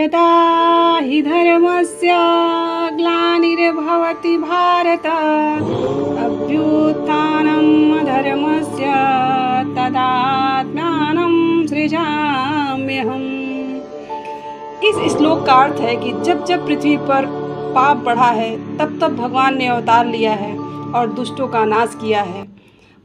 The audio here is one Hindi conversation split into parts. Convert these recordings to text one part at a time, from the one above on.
यदा हि धर्मस्य ग्लानिर्भवति भारत अभ्युत्थानम् अधर्मस्य तदात्मानं सृजाम्यहम्। इस श्लोक का अर्थ है कि जब जब पृथ्वी पर पाप बढ़ा है तब तब भगवान ने अवतार लिया है और दुष्टों का नाश किया है।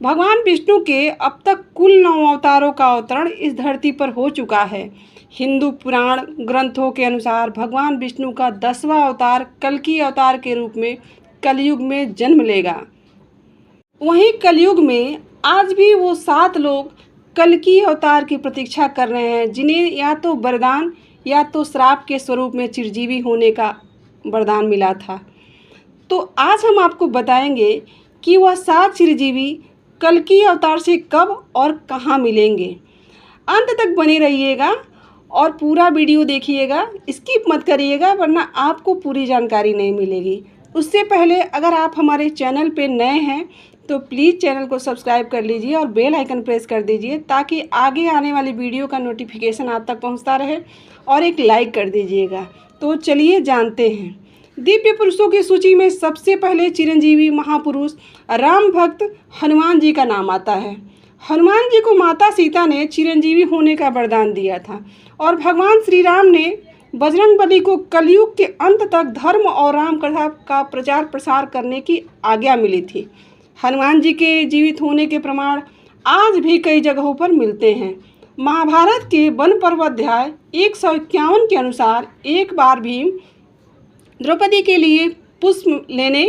भगवान विष्णु के अब तक कुल 9 अवतारों का अवतरण इस धरती पर हो चुका है। हिंदू पुराण ग्रंथों के अनुसार भगवान विष्णु का 10वां अवतार कल्कि अवतार के रूप में कलयुग में जन्म लेगा। वहीं कलयुग में आज भी वो 7 लोग कल्कि अवतार की प्रतीक्षा कर रहे हैं, जिन्हें या तो वरदान या तो श्राप के स्वरूप में चिरंजीवी होने का वरदान मिला था। तो आज हम आपको बताएंगे कि वह 7 चिरंजीवी कल्कि अवतार से कब और कहाँ मिलेंगे। अंत तक बने रहिएगा और पूरा वीडियो देखिएगा, स्किप मत करिएगा वरना आपको पूरी जानकारी नहीं मिलेगी। उससे पहले अगर आप हमारे चैनल पे नए हैं तो प्लीज़ चैनल को सब्सक्राइब कर लीजिए और बेल आइकन प्रेस कर दीजिए ताकि आगे आने वाली वीडियो का नोटिफिकेशन आप तक पहुंचता रहे, और एक लाइक कर दीजिएगा। तो चलिए जानते हैं। दिव्य पुरुषों की सूची में सबसे पहले चिरंजीवी महापुरुष राम भक्त हनुमान जी का नाम आता है। हनुमान जी को माता सीता ने चिरंजीवी होने का वरदान दिया था और भगवान श्री राम ने बजरंगबली को कलयुग के अंत तक धर्म और राम कथा का प्रचार प्रसार करने की आज्ञा मिली थी। हनुमान जी के जीवित होने के प्रमाण आज भी कई जगहों पर मिलते हैं। महाभारत के वन पर्व अध्याय 151 के अनुसार एक बार भीम द्रौपदी के लिए पुष्प लेने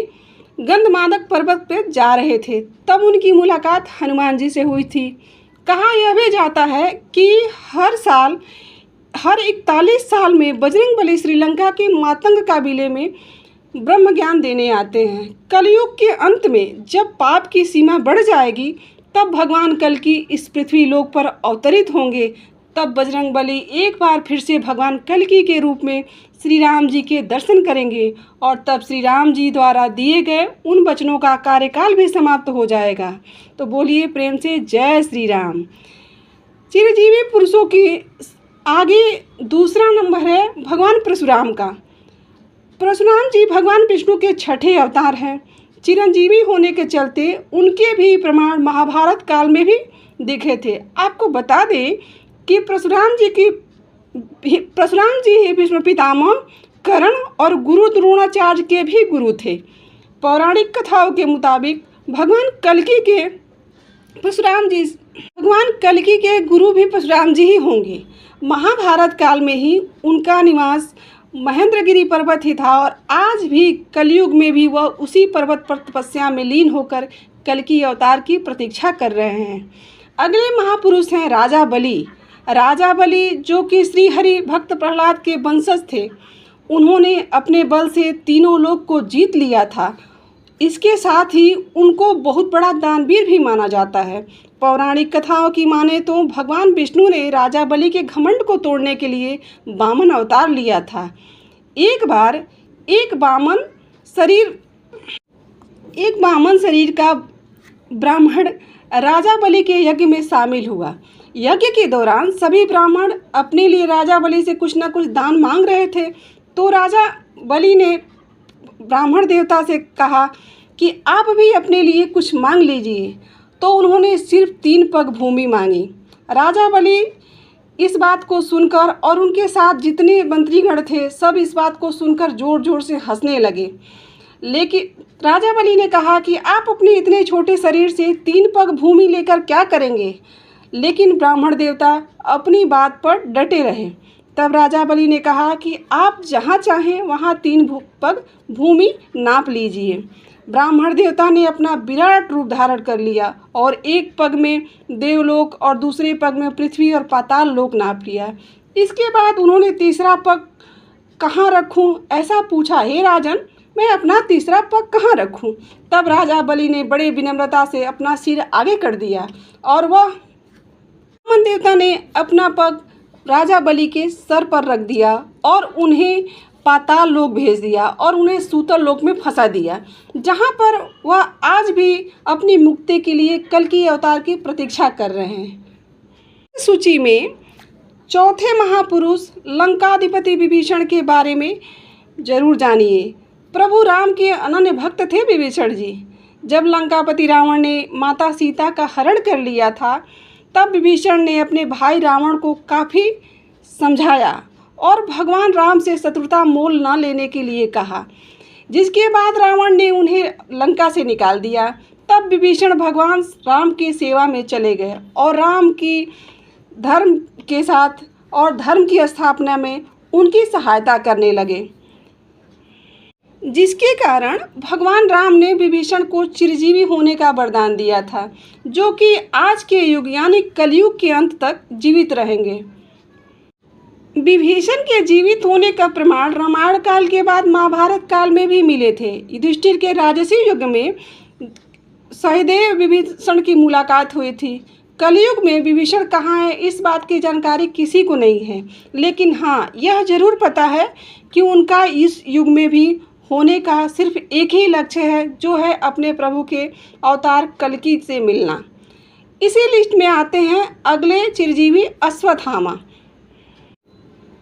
गंधमादक पर्वत पर जा रहे थे, तब उनकी मुलाकात हनुमान जी से हुई थी। कहा यह भी जाता है कि हर 41 साल में बजरंगबली श्रीलंका के मातंग काबिले में ब्रह्म ज्ञान देने आते हैं। कलयुग के अंत में जब पाप की सीमा बढ़ जाएगी तब भगवान कल्कि इस पृथ्वी लोक पर अवतरित होंगे। तब बजरंगबली एक बार फिर से भगवान कल्कि के रूप में श्री राम जी के दर्शन करेंगे और तब श्री राम जी द्वारा दिए गए उन वचनों का कार्यकाल भी समाप्त हो जाएगा। तो बोलिए प्रेम से जय श्री राम। चिरंजीवी पुरुषों के आगे दूसरा नंबर है भगवान परशुराम का। परशुराम जी भगवान विष्णु के 6ठे अवतार हैं। चिरंजीवी होने के चलते उनके भी प्रमाण महाभारत काल में भी दिखे थे। आपको बता दें कि परशुराम जी ही भीष्म पितामह, कर्ण और गुरु द्रोणाचार्य के भी गुरु थे। पौराणिक कथाओं के मुताबिक भगवान कल्कि के गुरु भी परशुराम जी ही होंगे। महाभारत काल में ही उनका निवास महेंद्रगिरी पर्वत ही था और आज भी कलयुग में भी वह उसी पर्वत पर तपस्या में लीन होकर कल्कि अवतार की प्रतीक्षा कर रहे हैं। अगले महापुरुष हैं राजा बलि। राजा बलि जो कि श्री हरि भक्त प्रहलाद के वंशज थे, उन्होंने अपने बल से तीनों लोक को जीत लिया था। इसके साथ ही उनको बहुत बड़ा दानवीर भी माना जाता है। पौराणिक कथाओं की माने तो भगवान विष्णु ने राजा बलि के घमंड को तोड़ने के लिए वामन अवतार लिया था। एक बार एक वामन शरीर का ब्राह्मण राजा बलि के यज्ञ में शामिल हुआ। यज्ञ के दौरान सभी ब्राह्मण अपने लिए राजा बलि से कुछ न कुछ दान मांग रहे थे, तो राजा बलि ने ब्राह्मण देवता से कहा कि आप भी अपने लिए कुछ मांग लीजिए। तो उन्होंने सिर्फ 3 पग भूमि मांगी। राजा बलि इस बात को सुनकर और उनके साथ जितने मंत्रीगण थे सब इस बात को सुनकर जोर जोर से हंसने लगे। लेकिन राजा बलि ने कहा कि आप अपने इतने छोटे शरीर से 3 पग भूमि लेकर क्या करेंगे। लेकिन ब्राह्मण देवता अपनी बात पर डटे रहे। तब राजा बलि ने कहा कि आप जहाँ चाहें वहाँ 3 पग भूमि नाप लीजिए। ब्राह्मण देवता ने अपना विराट रूप धारण कर लिया और एक पग में देवलोक और दूसरे पग में पृथ्वी और पाताल लोक नाप लिया। इसके बाद उन्होंने तीसरा पग कहाँ रखूँ ऐसा पूछा। हे राजन, मैं अपना तीसरा पग कहाँ रखूँ। तब राजा बलि ने बड़े विनम्रता से अपना सिर आगे कर दिया और वह वामन देवता ने अपना पग राजा बलि के सर पर रख दिया और उन्हें पाताल लोक भेज दिया और उन्हें सूतल लोक में फंसा दिया, जहाँ पर वह आज भी अपनी मुक्ति के लिए कल्कि अवतार की प्रतीक्षा कर रहे हैं। सूची में चौथे महापुरुष लंकाधिपति विभीषण के बारे में जरूर जानिए। प्रभु राम के अनन्य भक्त थे विभीषण जी। जब लंकापति रावण ने माता सीता का हरण कर लिया था, तब विभीषण ने अपने भाई रावण को काफ़ी समझाया और भगवान राम से शत्रुता मोल न लेने के लिए कहा, जिसके बाद रावण ने उन्हें लंका से निकाल दिया। तब विभीषण भगवान राम की सेवा में चले गए और राम की धर्म के साथ और धर्म की स्थापना में उनकी सहायता करने लगे, जिसके कारण भगवान राम ने विभीषण को चिरजीवी होने का वरदान दिया था, जो कि आज के युग यानी कलयुग के अंत तक जीवित रहेंगे। विभीषण के जीवित होने का प्रमाण रामायण काल के बाद महाभारत काल में भी मिले थे। युधिष्ठिर के राजसी युग में सहदेव विभीषण की मुलाकात हुई थी। कलयुग में विभीषण कहाँ है, इस बात की जानकारी किसी को नहीं है, लेकिन हाँ, यह जरूर पता है कि उनका इस युग में भी होने का सिर्फ एक ही लक्ष्य है, जो है अपने प्रभु के अवतार कल्कि से मिलना। इसी लिस्ट में आते हैं अगले चिरजीवी अश्वत्थामा।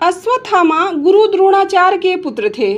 अश्वत्थामा गुरु द्रोणाचार्य के पुत्र थे।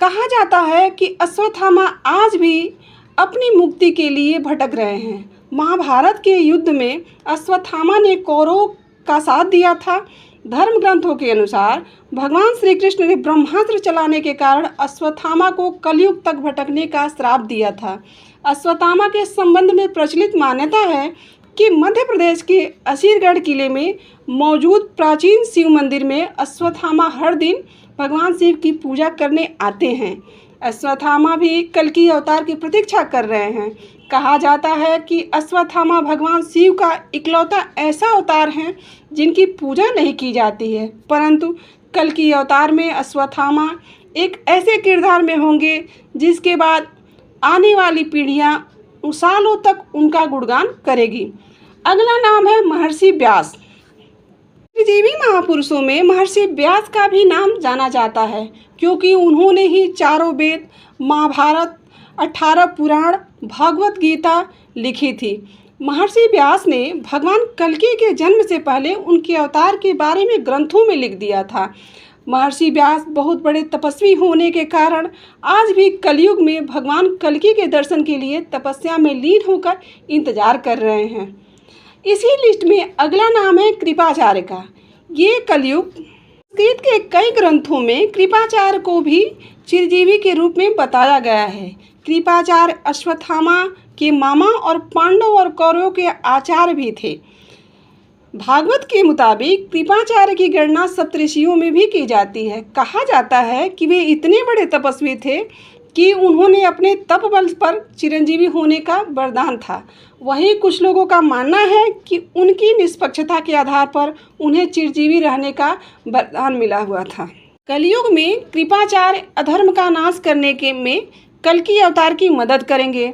कहा जाता है कि अश्वत्थामा आज भी अपनी मुक्ति के लिए भटक रहे हैं। महाभारत के युद्ध में अश्वत्थामा ने कौरवों का साथ दिया था। धर्म ग्रंथों के अनुसार भगवान श्री कृष्ण ने ब्रह्मास्त्र चलाने के कारण अश्वत्थामा को कलयुग तक भटकने का श्राप दिया था। अश्वत्थामा के संबंध में प्रचलित मान्यता है कि मध्य प्रदेश के असीरगढ़ किले में मौजूद प्राचीन शिव मंदिर में अश्वत्थामा हर दिन भगवान शिव की पूजा करने आते हैं। अश्वत्थामा भी कल्कि अवतार की प्रतीक्षा कर रहे हैं। कहा जाता है कि अश्वत्थामा भगवान शिव का इकलौता ऐसा अवतार है जिनकी पूजा नहीं की जाती है, परंतु कल्कि अवतार में अश्वत्थामा एक ऐसे किरदार में होंगे जिसके बाद आने वाली पीढ़ियां सालों तक उनका गुणगान करेगी। अगला नाम है महर्षि व्यास। जीवी महापुरुषों में महर्षि व्यास का भी नाम जाना जाता है, क्योंकि उन्होंने ही चारों वेद, महाभारत, 18 पुराण, भागवत गीता लिखी थी। महर्षि व्यास ने भगवान कल्कि के जन्म से पहले उनके अवतार के बारे में ग्रंथों में लिख दिया था। महर्षि व्यास बहुत बड़े तपस्वी होने के कारण आज भी कलयुग में भगवान कल्कि के दर्शन के लिए तपस्या में लीन होकर इंतजार कर रहे हैं। इसी लिस्ट में अगला नाम है कृपाचार्य का। ये कलयुग संस्कृत के कई ग्रंथों में कृपाचार्य को भी चिरजीवी के रूप में बताया गया है। कृपाचार्य अश्वत्थामा के मामा और पांडव और कौरवों के आचार्य भी थे। भागवत के मुताबिक कृपाचार्य की गणना सप्तऋषियों में भी की जाती है। कहा जाता है कि वे इतने बड़े तपस्वी थे कि उन्होंने अपने तप बल पर चिरंजीवी होने का वरदान था। वहीं कुछ लोगों का मानना है कि उनकी निष्पक्षता के आधार पर उन्हें चिरंजीवी रहने का वरदान मिला हुआ था। कलयुग में कृपाचार्य अधर्म का नाश करने के में कल्कि अवतार की मदद करेंगे।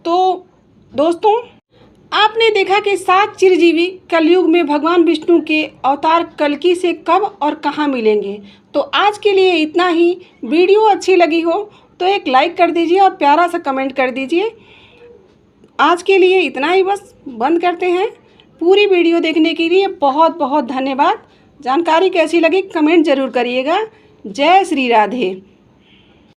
तो दोस्तों, आपने देखा कि 7 चिरजीवी कलयुग में भगवान विष्णु के अवतार कल्कि से कब और कहाँ मिलेंगे। तो आज के लिए इतना ही। वीडियो अच्छी लगी हो तो एक लाइक कर दीजिए और प्यारा सा कमेंट कर दीजिए। आज के लिए इतना ही, बस बंद करते हैं। पूरी वीडियो देखने के लिए बहुत बहुत धन्यवाद। जानकारी कैसी लगी कमेंट ज़रूर करिएगा। जय श्री राधे।